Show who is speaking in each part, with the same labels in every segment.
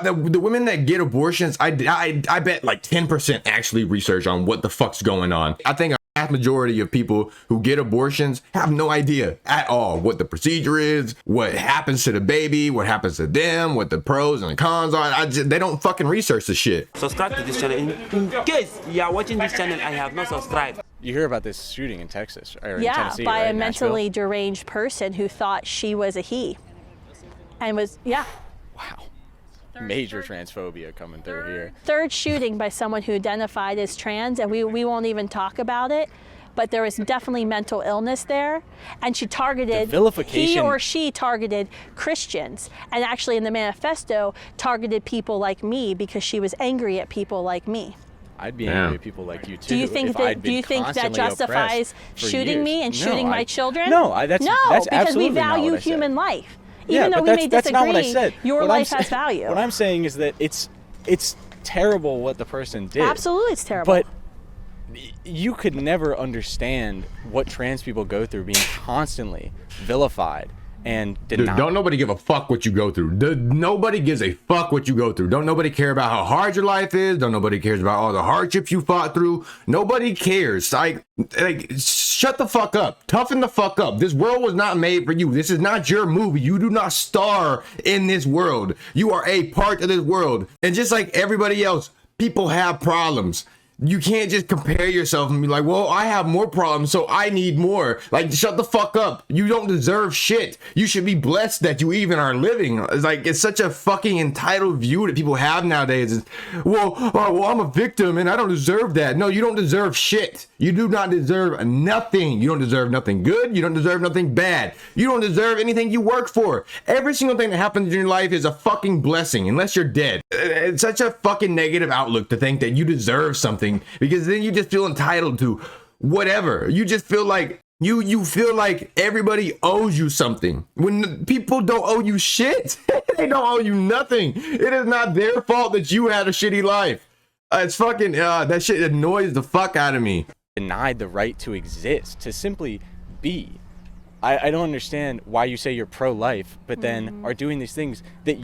Speaker 1: The women that get abortions, I bet like 10% actually research on what the fuck's going on. I think a vast majority of people who get abortions have no idea at all what the procedure is, what happens to the baby, what happens to them, what the pros and the cons are. They don't fucking research the shit.
Speaker 2: Subscribe to this channel. In case you are watching this channel and have not subscribed.
Speaker 3: You hear about this shooting in Texas, or in
Speaker 4: yeah,
Speaker 3: Tennessee,
Speaker 4: by
Speaker 3: right?
Speaker 4: a mentally
Speaker 3: Nashville?
Speaker 4: deranged person who thought she was a he. And was, yeah.
Speaker 3: Wow. Major transphobia coming through here.
Speaker 4: Third shooting by someone who identified as trans, and we won't even talk about it, but there was definitely mental illness there. And she targeted, he or she targeted Christians, and actually in the manifesto targeted people like me because she was angry at people like me.
Speaker 3: I'd be angry at people like you too.
Speaker 4: Do you think that justifies shooting me and shooting my children?
Speaker 3: No, that's
Speaker 4: because we value human life. Even though we may disagree,
Speaker 3: not what I said.
Speaker 4: Your life has value.
Speaker 3: What I'm saying is that it's terrible what the person did.
Speaker 4: Absolutely, it's terrible.
Speaker 3: But you could never understand what trans people go through, being constantly vilified and denied.
Speaker 1: Dude, don't nobody give a fuck what you go through. Nobody gives a fuck what you go through. Don't nobody care about how hard your life is. Don't nobody cares about all the hardships you fought through. Nobody cares. Like shut the fuck up. Toughen the fuck up. This world was not made for you. This is not your movie. You do not star in this world. You are a part of this world. And just like everybody else, people have problems. You can't just compare yourself and be like, well, I have more problems, so I need more. Like, shut the fuck up. You don't deserve shit. You should be blessed that you even are living. It's like, it's such a fucking entitled view that people have nowadays. It's, well, I'm a victim and I don't deserve that. No, you don't deserve shit. You do not deserve nothing. You don't deserve nothing good. You don't deserve nothing bad. You don't deserve anything you work for. Every single thing that happens in your life is a fucking blessing, unless you're dead. It's such a fucking negative outlook to think that you deserve something, because then you just feel entitled to whatever. You just feel like you feel like everybody owes you something when people don't owe you shit. They don't owe you nothing. It is not their fault that you had a shitty life. It's fucking that shit annoys the fuck out of me.
Speaker 3: Denied the right to exist, to simply be. I don't understand why you say you're pro-life, but then are doing these things that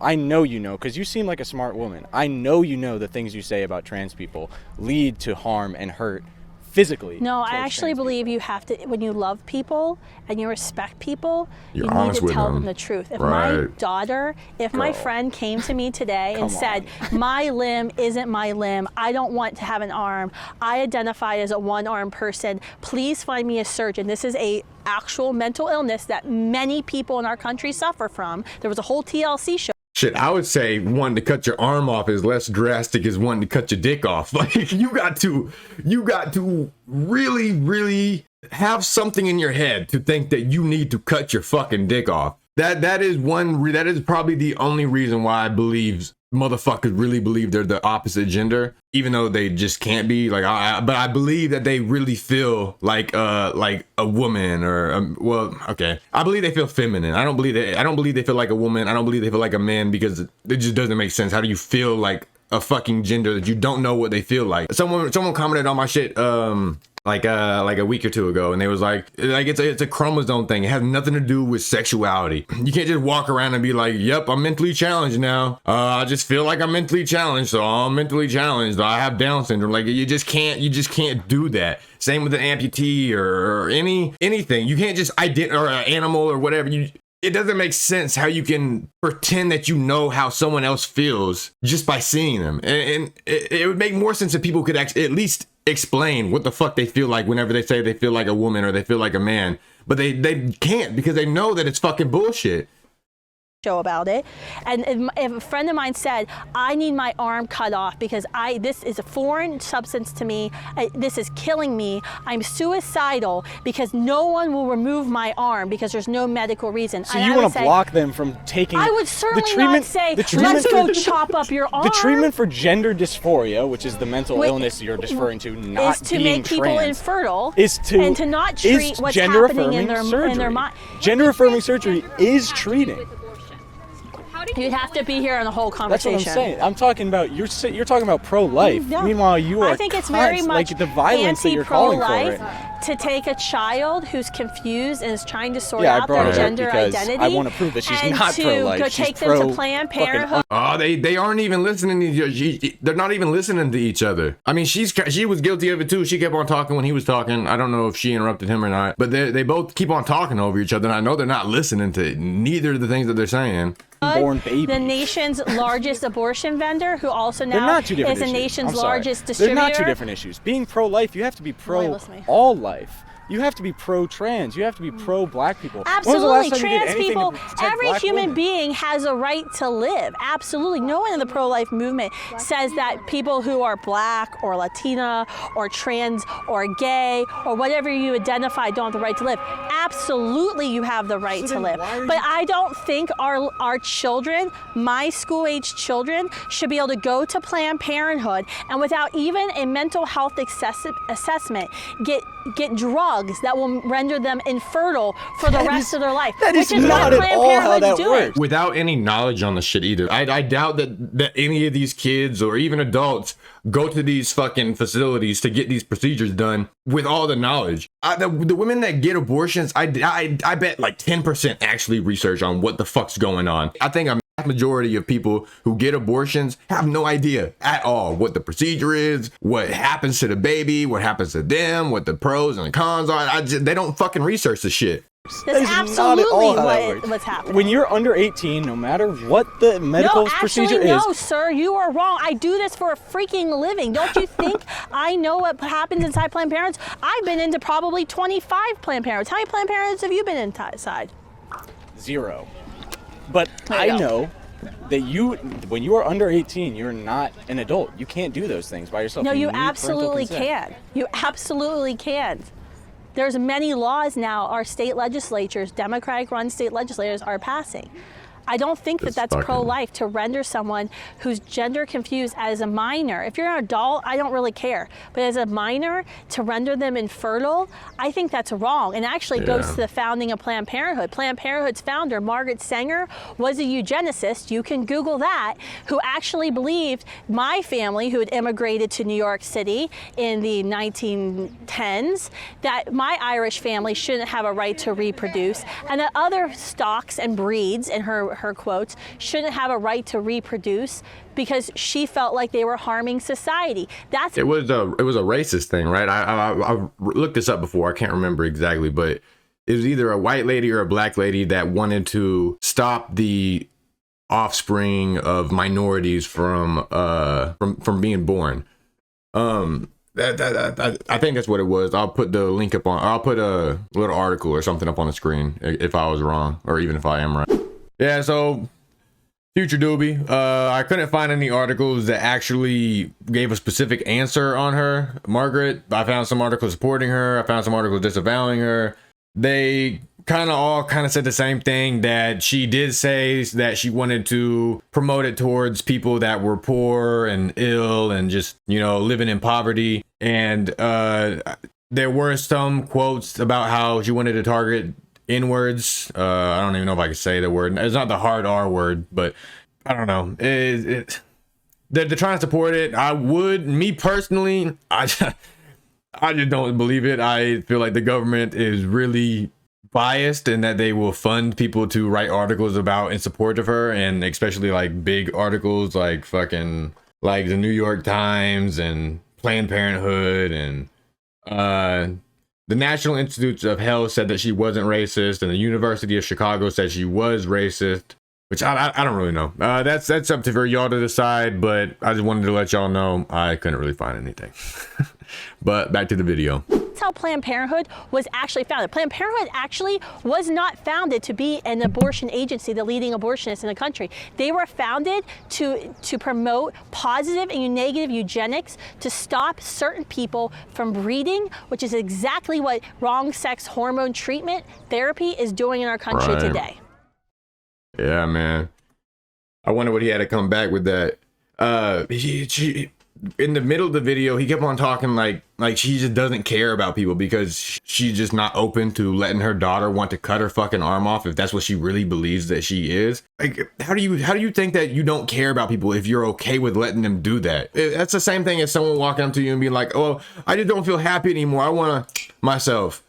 Speaker 3: I know you know, because you seem like a smart woman. I know you know the things you say about trans people lead to harm and hurt physically.
Speaker 4: No, I actually believe you have to, when you love people and you respect people, you need to tell them the truth. If my daughter, my friend came to me today and said, my limb isn't my limb, I don't want to have an arm, I identify as a one-armed person, please find me a surgeon. This is a actual mental illness that many people in our country suffer from. There was a whole TLC show.
Speaker 1: Shit, I would say wanting to cut your arm off is less drastic as wanting to cut your dick off. Like you got to really, really have something in your head to think that you need to cut your fucking dick off. That is probably the only reason why I believe motherfuckers really believe they're the opposite gender, even though they just can't be. Like, but I believe that they really feel like a woman, or okay. I believe they feel feminine. I don't believe they feel like a woman. I don't believe they feel like a man, because it just doesn't make sense. How do you feel like a fucking gender that you don't know what they feel like? Someone commented on my shit like a week or two ago, and they was like it's a chromosome thing. It has nothing to do with sexuality. You can't just walk around and be like, yep, I'm mentally challenged now. I just feel like I'm mentally challenged, so I'm mentally challenged. I have Down syndrome. Like you just can't do that. Same with an amputee or anything. You can't just or an animal or whatever. It doesn't make sense how you can pretend that you know how someone else feels just by seeing them. And it would make more sense if people could actually at least explain what the fuck they feel like whenever they say they feel like a woman or they feel like a man. But they can't, because they know that it's fucking bullshit.
Speaker 4: Show about it, and if a friend of mine said, I need my arm cut off because this is a foreign substance to me, this is killing me, I'm suicidal because no one will remove my arm because there's no medical reason.
Speaker 3: So you want to block them from taking
Speaker 4: I would certainly not say, let's go chop up your arm.
Speaker 3: The treatment for gender dysphoria, which is the mental illness you're referring to, not
Speaker 4: is to make people infertile, and to not treat what's happening in their mind.
Speaker 3: Gender affirming surgery is treating.
Speaker 4: You'd have to be here on the whole conversation.
Speaker 3: That's what I'm saying. I'm talking about you're talking about pro-life. Meanwhile, you are.
Speaker 4: I think it's very much
Speaker 3: like the violence that you're calling for.
Speaker 4: to take a child who's confused and is trying to sort
Speaker 3: I
Speaker 4: out
Speaker 3: brought
Speaker 4: their
Speaker 3: it up
Speaker 4: gender
Speaker 3: because
Speaker 4: identity.
Speaker 3: I want to prove that she's
Speaker 4: and
Speaker 3: not pro-life.
Speaker 4: Go
Speaker 3: She's
Speaker 4: take them to Planned Parenthood.
Speaker 1: Oh, they aren't even listening to each other. They're not even listening to each other. I mean, she was guilty of it too. She kept on talking when he was talking. I don't know if she interrupted him or not, but they both keep on talking over each other. And I know they're not listening to neither of the things that they're saying.
Speaker 3: Born baby.
Speaker 4: The nation's largest abortion vendor, who also now is the nation's largest distributor.
Speaker 3: They're not two different issues. Being pro-life, you have to be pro all life. You have to be pro-trans. You have to be pro-black people.
Speaker 4: Absolutely. Trans people, every human being has a right to live. Absolutely. No one in the pro-life movement says that people who are black or Latina or trans or gay or whatever you identify don't have the right to live. Absolutely, you have the right to live. But I don't think our children, my school-age children, should be able to go to Planned Parenthood and without even a mental health assessment get drugs that will render them infertile for the rest of their life.
Speaker 3: That is not at all how that works.
Speaker 1: Without any knowledge on the shit either. I doubt that any of these kids or even adults go to these fucking facilities to get these procedures done with all the knowledge. The women that get abortions, I bet like 10% actually research on what the fuck's going on. I think a majority of people who get abortions have no idea at all what the procedure is, what happens to the baby, what happens to them, what the pros and the cons are. They don't fucking research the shit.
Speaker 4: That's absolutely what's happening.
Speaker 3: When you're under 18, no matter what the medical procedure is.
Speaker 4: No, sir, you are wrong. I do this for a freaking living. Don't you think I know what happens inside Planned Parenthood? I've been into probably 25 Planned Parenthoods. How many Planned Parenthoods have you been inside?
Speaker 3: 0. But I know that when you are under 18, you're not an adult. You can't do those things by yourself.
Speaker 4: No, you absolutely can. You absolutely can. There's many laws now our state legislatures, Democratic-run state legislators, are passing. I don't think that that's pro-life to render someone who's gender confused as a minor. If you're an adult, I don't really care. But as a minor, to render them infertile, I think that's wrong. And actually goes to the founding of Planned Parenthood. Planned Parenthood's founder, Margaret Sanger, was a eugenicist. You can Google that, who actually believed my family, who had immigrated to New York City in the 1910s, that my Irish family shouldn't have a right to reproduce, and that other stocks and breeds, in her quotes, shouldn't have a right to reproduce because she felt like they were harming society. It was a
Speaker 1: racist thing, right? I looked this up before. I can't remember exactly, but it was either a white lady or a black lady that wanted to stop the offspring of minorities from being born. I think that's what it was. I'll put the link up on. I'll put a little article or something up on the screen if I was wrong, or even if I am right. Yeah, so future doobie. I couldn't find any articles that actually gave a specific answer on her, Margaret. I found some articles supporting her. I found some articles disavowing her. They all said the same thing, that she did say that she wanted to promote it towards people that were poor and ill and just, living in poverty. And there were some quotes about how she wanted to target N-words. I don't even know if I can say the word. It's not the hard R word, but I don't know. They're trying to support it. I would, me personally, I just don't believe it. I feel like the government is really biased and that they will fund people to write articles about in support of her, and especially like big articles like fucking like the New York Times and Planned Parenthood and the National Institutes of Health said that she wasn't racist, and the University of Chicago said she was racist, which I don't really know. That's up to for y'all to decide, but I just wanted to let y'all know I couldn't really find anything. But back to the video.
Speaker 4: That's how Planned Parenthood was actually founded. Planned Parenthood actually was not founded to be an abortion agency, the leading abortionist in the country. They were founded to promote positive and negative eugenics, to stop certain people from breeding, which is exactly what wrong sex hormone treatment therapy is doing in our country today.
Speaker 1: Yeah, man. I wonder what he had to come back with that. In the middle of the video, he kept on talking like she just doesn't care about people because she's just not open to letting her daughter want to cut her fucking arm off if that's what she really believes that she is. Like, how do you think that you don't care about people if you're okay with letting them do that? That's the same thing as someone walking up to you and being like, "Oh, I just don't feel happy anymore. I want to myself.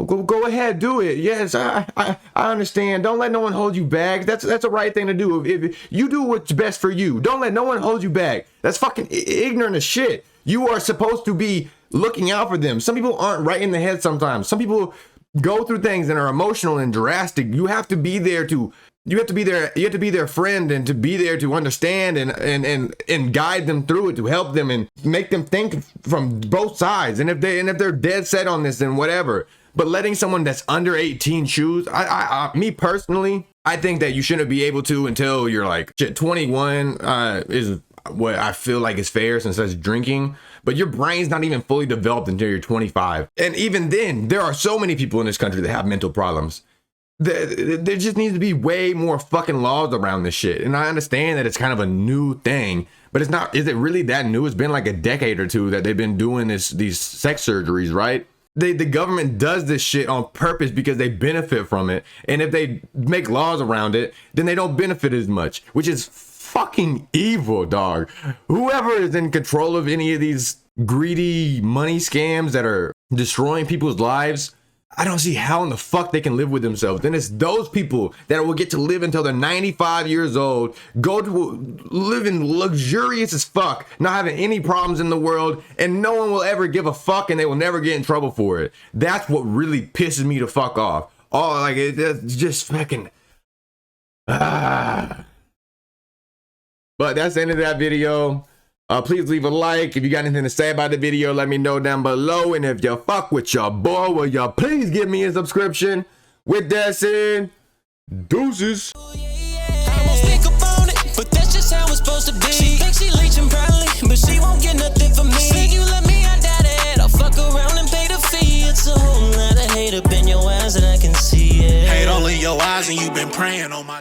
Speaker 1: Go ahead, do it. Yes, I understand. Don't let no one hold you back. That's the right thing to do. If you do what's best for you, don't let no one hold you back. That's fucking ignorant as shit. You are supposed to be looking out for them. Some people aren't right in the head sometimes. Some people go through things and are emotional and drastic. You have to be there to. You have to be their friend, and to be there to understand and guide them through it, to help them and make them think from both sides. And if they're dead set on this, then whatever. But letting someone that's under 18 choose, me personally, I think that you shouldn't be able to until you're like 21 is what I feel like is fair, since that's drinking. But your brain's not even fully developed until you're 25. And even then, there are so many people in this country that have mental problems. There just needs to be way more fucking laws around this shit. And I understand that it's kind of a new thing, but it's not. Is it really that new? It's been like a decade or two that they've been doing these sex surgeries, right? The government does this shit on purpose because they benefit from it. And if they make laws around it, then they don't benefit as much, which is fucking evil, dog. Whoever is in control of any of these greedy money scams that are destroying people's lives, I don't see how in the fuck they can live with themselves. Then it's those people that will get to live until they're 95 years old, go to living luxurious as fuck, not having any problems in the world, and no one will ever give a fuck, and they will never get in trouble for it. That's what really pisses me the fuck off. Oh, like it's just fucking. But that's the end of that video. Please leave a like. If you got anything to say about the video, let me know down below. And if you fuck with your boy, will y'all please give me a subscription? With that said, deuces.
Speaker 5: I won't speak up on it, but that's just how it's supposed to be. She thinks she leeching probably, but she won't get nothing from me. Say you let me, I doubt it. I'll fuck around and pay the fee. It's a whole lot of hate up in your eyes, and I can see it.
Speaker 6: Hate all in your eyes, and you've been praying on my